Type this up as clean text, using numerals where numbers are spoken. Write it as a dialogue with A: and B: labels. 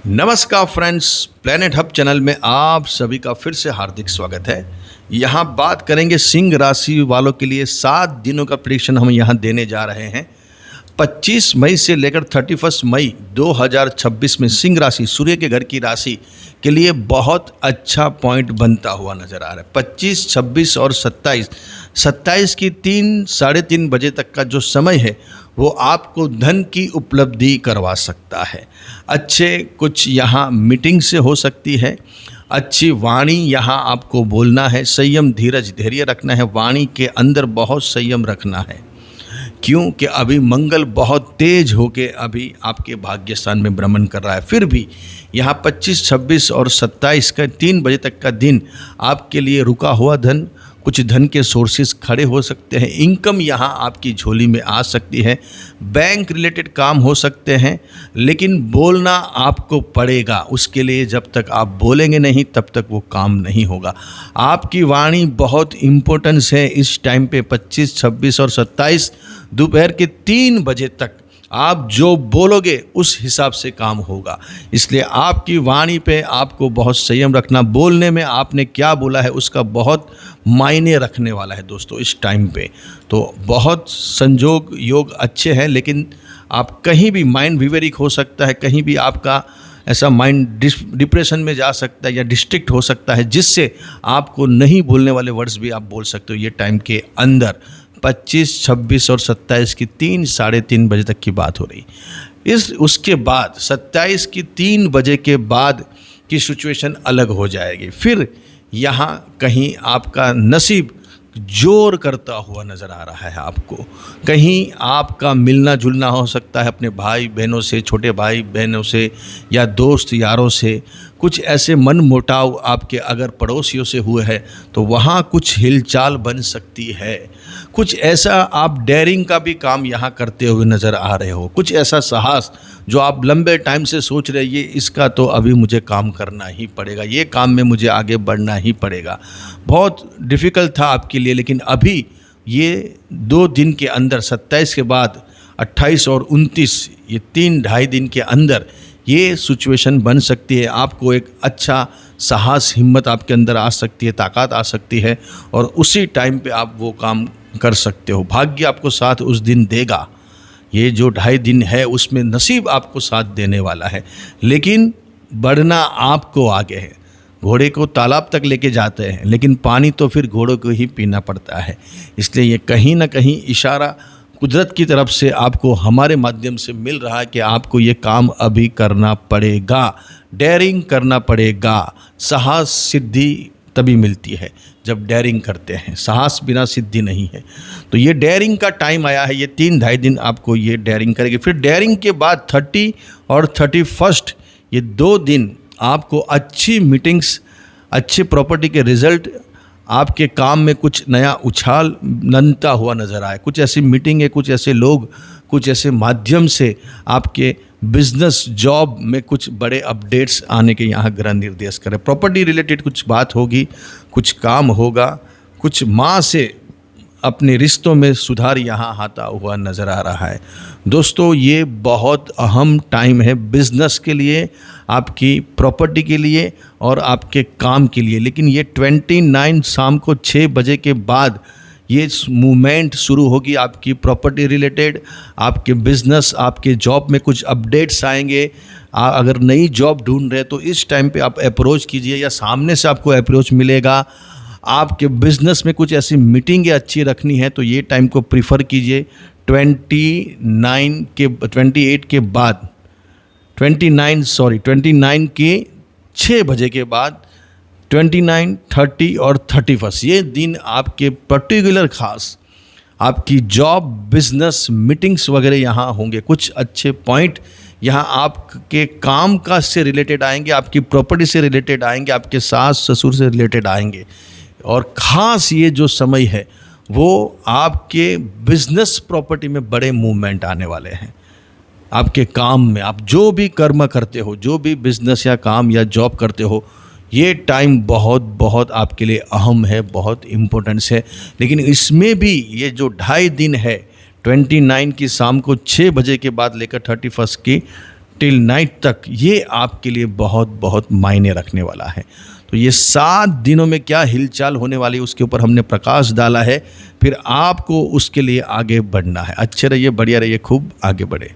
A: नमस्कार friends, planet hub channel में आप सभी का फिर से हार्दिक स्वागत है। यहाँ बात करेंगे सिंह राशि वालों के लिए 7 दिनों का प्रेडिक्शन हम यहाँ देने जा रहे हैं। 25 मई से लेकर 31 मई 2026 में सिंह राशि, सूर्य के घर की राशि के लिए बहुत अच्छा पॉइंट बनता हुआ नज़र आ रहा है। 25, 26 और 27 की 3-3:30 बजे तक का जो समय है वो आपको धन की उपलब्धि करवा सकता है। अच्छे कुछ यहाँ मीटिंग से हो सकती है, अच्छी वाणी यहाँ आपको बोलना है, संयम धैर्य रखना है, वाणी के अंदर बहुत संयम रखना है। क्योंकि अभी मंगल बहुत तेज होके अभी आपके भाग्य स्थान में भ्रमण कर रहा है। फिर भी यहाँ 25, 26 और 27 का 3 बजे तक का दिन आपके लिए रुका हुआ धन, कुछ धन के सोर्सेज खड़े हो सकते हैं, इनकम यहाँ आपकी झोली में आ सकती है, बैंक रिलेटेड काम हो सकते हैं, लेकिन बोलना आपको पड़ेगा। उसके लिए जब तक आप बोलेंगे नहीं तब तक वो काम नहीं होगा। आपकी वाणी बहुत इम्पोर्टेंस है इस टाइम पे। 25, 26 और 27 दोपहर के 3 बजे तक आप जो बोलोगे उस हिसाब से काम होगा। इसलिए आपकी वाणी पे आपको बहुत संयम रखना, बोलने में आपने क्या बोला है उसका बहुत मायने रखने वाला है दोस्तों इस टाइम पे। तो बहुत संजोग योग अच्छे हैं, लेकिन आप कहीं भी माइंड विवेरिक हो सकता है, कहीं भी आपका ऐसा माइंड डिप्रेशन में जा सकता है या डिस्ट्रिक्ट हो सकता है, जिससे आपको नहीं बोलने वाले वर्ड्स भी आप बोल सकते हो ये टाइम के अंदर। 25, 26 और 27 की 3-3:30 बजे तक की बात हो रही। उसके बाद 27 की 3 बजे के बाद की सिचुएशन अलग हो जाएगी। फिर यहाँ कहीं आपका नसीब जोर करता हुआ नज़र आ रहा है आपको। कहीं आपका मिलना जुलना हो सकता है अपने भाई बहनों से, छोटे भाई बहनों से या दोस्त यारों से। कुछ ऐसे मन मुटाव आपके अगर पड़ोसियों से हुए हैं तो वहाँ कुछ हिलचाल बन सकती है। कुछ ऐसा आप डेयरिंग का भी काम यहाँ करते हुए नज़र आ रहे हो। कुछ ऐसा साहस जो आप लंबे टाइम से सोच रहे, ये इसका तो अभी मुझे काम करना ही पड़ेगा, ये काम में मुझे आगे बढ़ना ही पड़ेगा। बहुत डिफ़िकल्ट था आपके लिए, लेकिन अभी ये 2 दिन के अंदर 27 के बाद 28 और 29, ये 3-2.5 दिन के अंदर ये सिचुएशन बन सकती है। आपको एक अच्छा साहस, हिम्मत आपके अंदर आ सकती है, ताकत आ सकती है, और उसी टाइम पे आप वो काम कर सकते हो। भाग्य आपको साथ उस दिन देगा। ये जो 2.5 दिन है उसमें नसीब आपको साथ देने वाला है, लेकिन बढ़ना आपको आगे है। घोड़े को तालाब तक लेके जाते हैं, लेकिन पानी तो फिर घोड़ों को ही पीना पड़ता है। इसलिए ये कहीं ना कहीं इशारा कुदरत की तरफ से आपको हमारे माध्यम से मिल रहा है कि आपको ये काम अभी करना पड़ेगा, डेयरिंग करना पड़ेगा। साहस सिद्धि तभी मिलती है जब डेयरिंग करते हैं, साहस बिना सिद्धि नहीं है। तो ये डेयरिंग का टाइम आया है। ये 3-2.5 दिन आपको ये डेयरिंग करेगी। फिर डेयरिंग के बाद 30 और 31, ये 2 दिन आपको अच्छी मीटिंग्स, अच्छे प्रॉपर्टी के रिजल्ट, आपके काम में कुछ नया उछाल बनता हुआ नज़र आए। कुछ ऐसी मीटिंग है, कुछ ऐसे लोग, कुछ ऐसे माध्यम से आपके बिजनेस जॉब में कुछ बड़े अपडेट्स आने के यहाँ ग्रह निर्देश करें। प्रॉपर्टी रिलेटेड कुछ बात होगी, कुछ काम होगा, कुछ माँ से अपने रिश्तों में सुधार यहाँ आता हुआ नज़र आ रहा है। दोस्तों ये बहुत अहम टाइम है बिज़नेस के लिए, आपकी प्रॉपर्टी के लिए और आपके काम के लिए। लेकिन ये 29 शाम को 6 बजे के बाद ये मूवमेंट शुरू होगी आपकी प्रॉपर्टी रिलेटेड, आपके बिज़नेस, आपके जॉब में कुछ अपडेट्स आएंगे। अगर नई जॉब ढूंढ रहे तो इस टाइम पे आप अप्रोच कीजिए, या सामने से आपको अप्रोच मिलेगा। आपके बिज़नेस में कुछ ऐसी मीटिंगें अच्छी रखनी है तो ये टाइम को प्रीफर कीजिए। 28 के बाद 29 के 6 बजे के बाद 29, 30 और 31 ये दिन आपके पर्टिकुलर खास आपकी जॉब, बिजनेस, मीटिंग्स वगैरह यहाँ होंगे। कुछ अच्छे पॉइंट यहाँ आपके काम काज से रिलेटेड आएंगे, आपकी प्रॉपर्टी से रिलेटेड आएंगे, आपके सास ससुर से रिलेटेड आएंगे। और ख़ास ये जो समय है वो आपके बिजनेस प्रॉपर्टी में बड़े मूवमेंट आने वाले हैं। आपके काम में आप जो भी कर्म करते हो, जो भी बिजनेस या काम या जॉब करते हो, ये टाइम बहुत बहुत आपके लिए अहम है, बहुत इम्पोर्टेंस है। लेकिन इसमें भी ये जो 2.5 दिन है, 29 की शाम को 6 बजे के बाद लेकर 31 की टिल नाइट तक, ये आपके लिए बहुत बहुत मायने रखने वाला है। तो ये 7 दिनों में क्या हिलचाल होने वाली है उसके ऊपर हमने प्रकाश डाला है। फिर आपको उसके लिए आगे बढ़ना है। अच्छे रहिए, बढ़िया रहिए, खूब आगे बढ़े।